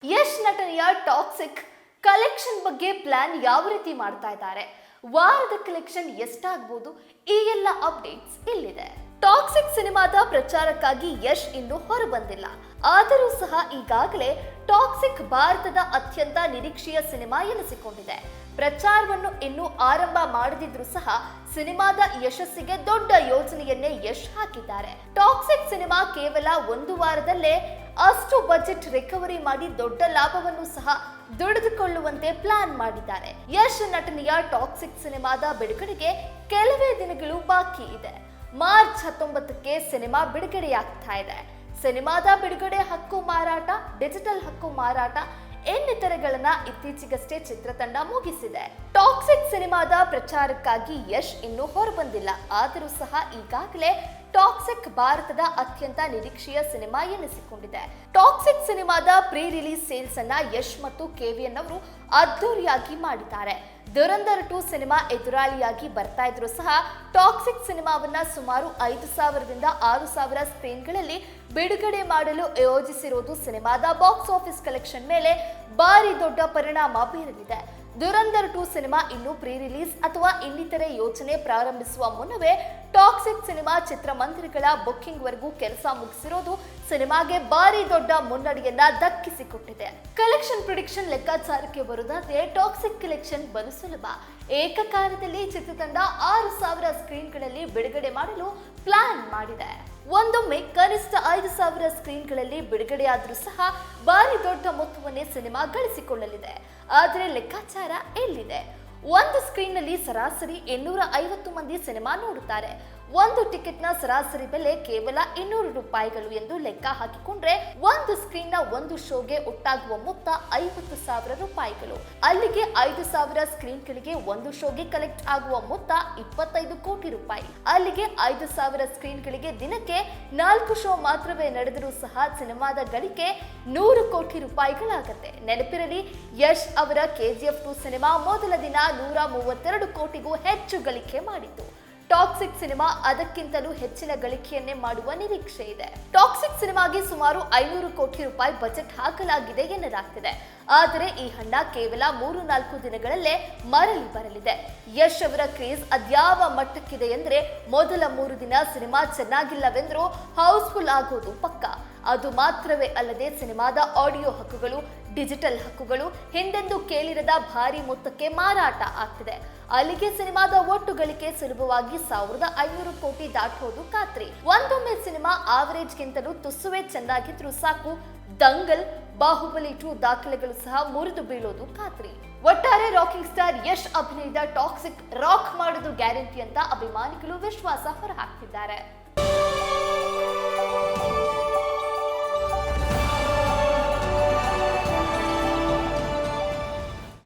ಯಶ್ ನಟನೆಯ toxic collection ಬಗ್ಗೆ plan ಯಾವ ರೀತಿ ಮಾಡ್ತಾ ಇದ್ದಾರೆ, ವಾರದ ಕಲೆಕ್ಷನ್ ಎಷ್ಟಾಗಬಹುದು, ಈ ಎಲ್ಲ ಅಪ್ಡೇಟ್ಸ್ ಇಲ್ಲಿದೆ. ಟಾಕ್ಸಿಕ್ ಸಿನಿಮಾದ ಪ್ರಚಾರಕ್ಕಾಗಿ ಯಶ್ ಇನ್ನೂ ಹೊರಬಂದಿಲ್ಲ. ಆದರೂ ಸಹ ಈಗಾಗಲೇ ಟಾಕ್ಸಿಕ್ ಭಾರತದ ಅತ್ಯಂತ ನಿರೀಕ್ಷೆಯ ಸಿನಿಮಾ ಎನಿಸಿಕೊಂಡಿದೆ. ಪ್ರಚಾರವನ್ನು ಇನ್ನೂ ಆರಂಭ ಮಾಡದಿದ್ರೂ ಸಹ ಸಿನಿಮಾದ ಯಶಸ್ಸಿಗೆ ದೊಡ್ಡ ಯೋಜನೆಯನ್ನೇ ಯಶ್ ಹಾಕಿದ್ದಾರೆ. ಟಾಕ್ಸಿಕ್ ಸಿನಿಮಾ ಕೇವಲ ಒಂದು ವಾರದಲ್ಲೇ ಅಷ್ಟು ಬಜೆಟ್ ರಿಕವರಿ ಮಾಡಿ ದೊಡ್ಡ ಲಾಭವನ್ನು ಸಹ ದುಡಿದುಕೊಳ್ಳುವಂತೆ ಪ್ಲಾನ್ ಮಾಡಿದ್ದಾರೆ. ಯಶ್ ನಟನೆಯ ಟಾಕ್ಸಿಕ್ ಸಿನಿಮಾದ ಬಿಡುಗಡೆಗೆ ಕೆಲವೇ ದಿನಗಳು ಬಾಕಿ ಇದೆ. ಮಾರ್ಚ್ 19ಕ್ಕೆ ಸಿನಿಮಾ ಬಿಡುಗಡೆಯಾಗ್ತಾ ಇದೆ. ಸಿನಿಮಾದ ಬಿಡುಗಡೆ ಹಕ್ಕು ಮಾರಾಟ, ಡಿಜಿಟಲ್ ಹಕ್ಕು ಮಾರಾಟ ಇನ್ನಿತರೆಗಳನ್ನ ಇತ್ತೀಚೆಗಷ್ಟೇ ಚಿತ್ರತಂಡ ಮುಗಿಸಿದೆ. ಟಾಕ್ಸಿಕ್ ಸಿನಿಮಾದ ಪ್ರಚಾರಕ್ಕಾಗಿ ಯಶ್ ಇನ್ನೂ ಹೊರಬಂದಿಲ್ಲ. ಆದರೂ ಸಹ ಈಗಾಗಲೇ ಟಾಕ್ಸಿಕ್ ಭಾರತದ ಅತ್ಯಂತ ನಿರೀಕ್ಷೆಯ ಸಿನಿಮಾ ಎನಿಸಿಕೊಂಡಿದೆ. ಟಾಕ್ಸಿಕ್ ಸಿನಿಮಾದ ಪ್ರೀ ರಿಲೀಸ್ ಸೇಲ್ಸ್ ಅನ್ನ ಯಶ್ ಮತ್ತು ಕೆವಿಎನ್ ಅವರು ಅದ್ದೂರಿಯಾಗಿ ಮಾಡಿದ್ದಾರೆ. ದುರಂಧರ್ 2 ಸಿನಿಮಾ ಎದುರಾಳಿಯಾಗಿ ಬರ್ತಾ ಇದ್ರು ಸಹ ಟಾಕ್ಸಿಕ್ ಸಿನಿಮಾವನ್ನ ಸುಮಾರು 5,000ರಿಂದ 6,000 ಸ್ಕ್ರೀನ್ಗಳಲ್ಲಿ ಬಿಡುಗಡೆ ಮಾಡಲು ಯೋಜಿಸಿರುವುದು ಸಿನಿಮಾದ ಬಾಕ್ಸ್ ಆಫೀಸ್ ಕಲೆಕ್ಷನ್ ಮೇಲೆ ಭಾರಿ ದೊಡ್ಡ ಪರಿಣಾಮ ಬೀರಲಿದೆ. ದುರಂಧರ್ 2 ಸಿನಿಮಾ ಇನ್ನು ಪ್ರೀ ರಿಲೀಸ್ ಅಥವಾ ಇನ್ನಿತರೆ ಯೋಜನೆ ಪ್ರಾರಂಭಿಸುವ ಮುನ್ನವೇ ಟಾಕ್ಸಿಕ್ ಸಿನಿಮಾ ಚಿತ್ರಮಂದಿರಗಳ ಬುಕ್ಕಿಂಗ್ ವರೆಗೂ ಕೆಲಸ ಮುಗಿಸಿರೋದು ಸಿನಿಮಾಗೆ ಭಾರಿ ದೊಡ್ಡ ಮುನ್ನಡೆಯನ್ನ ದಕ್ಕಿಸಿಕೊಟ್ಟಿದೆ. ಕಲೆಕ್ಷನ್ ಪ್ರಿಡಿಕ್ಷನ್ ಲೆಕ್ಕಾಚಾರಕ್ಕೆ ಬರುವುದಾದ್ರೆ ಟಾಕ್ಸಿಕ್ ಕಲೆಕ್ಷನ್ ಬಲು ಸುಲಭ. ಏಕಕಾಲದಲ್ಲಿ ಚಿತ್ರತಂಡ 6,000 ಸ್ಕ್ರೀನ್ಗಳಲ್ಲಿ ಬಿಡುಗಡೆ ಮಾಡಲು ಪ್ಲಾನ್ ಮಾಡಿದೆ. ಒಂದೊಮ್ಮೆ ಕನಿಷ್ಠ 5,000 ಸ್ಕ್ರೀನ್ಗಳಲ್ಲಿ ಬಿಡುಗಡೆಯಾದರೂ ಸಹ ಭಾರಿ ದೊಡ್ಡ ಮೊತ್ತವನ್ನೇ ಸಿನಿಮಾ ಗಳಿಸಿಕೊಳ್ಳಲಿದೆ. ಆದರೆ ಲೆಕ್ಕಾಚಾರ ಎಲ್ಲಿದೆ? ಒಂದು ಸ್ಕ್ರೀನ್ನಲ್ಲಿ ಸರಾಸರಿ 850 ಮಂದಿ ಸಿನಿಮಾ ನೋಡುತ್ತಾರೆ. ಒಂದು ಟಿಕೆಟ್ನ ಸರಾಸರಿ ಬೆಲೆ ಕೇವಲ 200 ರೂಪಾಯಿಗಳು ಎಂದು ಲೆಕ್ಕ ಹಾಕಿಕೊಂಡ್ರೆ ಒಂದು ಸ್ಕ್ರೀನ್ನ ಒಂದು ಶೋಗೆ ಒಟ್ಟಾಗುವ ಮೊತ್ತ 50,000 ರೂಪಾಯಿಗಳು. ಅಲ್ಲಿಗೆ 5,000 ಸ್ಕ್ರೀನ್ಗಳಿಗೆ ಒಂದು ಶೋಗೆ ಕಲೆಕ್ಟ್ ಆಗುವ ಮೊತ್ತ 25 ಕೋಟಿ ರೂಪಾಯಿ. ಅಲ್ಲಿಗೆ 5,000 ಸ್ಕ್ರೀನ್ಗಳಿಗೆ ದಿನಕ್ಕೆ 4 ಶೋ ಮಾತ್ರವೇ ನಡೆದರೂ ಸಹ ಸಿನಿಮಾದ ಗಳಿಕೆ 100 ಕೋಟಿ ರೂಪಾಯಿಗಳಾಗತ್ತೆ. ನೆನಪಿರಲಿ, ಯಶ್ ಅವರ KGF 2 ಸಿನಿಮಾ ಮೊದಲ ದಿನ 132 ಕೋಟಿಗೂ ಹೆಚ್ಚು ಗಳಿಕೆ ಮಾಡಿತು. ಟಾಕ್ಸಿಕ್ ಸಿನಿಮಾ ಅದಕ್ಕಿಂತಲೂ ಹೆಚ್ಚಿನ ಗಳಿಕೆಯನ್ನೇ ಮಾಡುವ ನಿರೀಕ್ಷೆ ಇದೆ. ಟಾಕ್ಸಿಕ್ ಸಿನಿಮಾಗೆ ಸುಮಾರು 500 ಕೋಟಿ ರೂಪಾಯಿ ಬಜೆಟ್ ಹಾಕಲಾಗಿದೆ ಎನ್ನಲಾಗ್ತಿದೆ. ಆದರೆ ಈ ಹಣ ಕೇವಲ 3-4 ದಿನಗಳಲ್ಲೇ ಮರಳಿ ಬರಲಿದೆ. ಯಶ್ ಅವರ ಕ್ರೇಜ್ ಅದ್ಯಾವ ಮಟ್ಟಕ್ಕಿದೆ ಎಂದ್ರೆ ಮೊದಲ 3 ದಿನ ಸಿನಿಮಾ ಚೆನ್ನಾಗಿಲ್ಲವೆಂದ್ರೂ ಹೌಸ್ಫುಲ್ ಆಗೋದು ಪಕ್ಕ. ಅದು ಮಾತ್ರವೇ ಅಲ್ಲದೆ ಸಿನಿಮಾದ ಆಡಿಯೋ ಹಕ್ಕುಗಳು, ಡಿಜಿಟಲ್ ಹಕ್ಕುಗಳು ಹಿಂದೆಂದೂ ಕೇಳಿರದ ಭಾರಿ ಮೊತ್ತಕ್ಕೆ ಮಾರಾಟ ಆಗ್ತಿದೆ. ಅಲ್ಲಿಗೆ ಸಿನಿಮಾದ ಒಟ್ಟು ಗಳಿಕೆ ಸುಲಭವಾಗಿ 1,500 ಕೋಟಿ ದಾಟೋದು ಖಾತ್ರಿ. ಒಂದೊಮ್ಮೆ ಸಿನಿಮಾ ಆವರೇಜ್ಗಿಂತಲೂ ತುಸುವೆ ಚೆನ್ನಾಗಿದ್ರೂ ಸಾಕು, ದಂಗಲ್, ಬಾಹುಬಲಿ 2 ದಾಖಲೆಗಳು ಸಹ ಮುರಿದು ಬೀಳೋದು ಖಾತ್ರಿ. ಒಟ್ಟಾರೆ ರಾಕಿಂಗ್ ಸ್ಟಾರ್ ಯಶ್ ಅಭಿನಯದ ಟಾಕ್ಸಿಕ್ ರಾಕ್ ಮಾಡೋದು ಗ್ಯಾರಂಟಿ ಅಂತ ಅಭಿಮಾನಿಗಳು ವಿಶ್ವಾಸ ಹೊರಹಾಕ್ತಿದ್ದಾರೆ.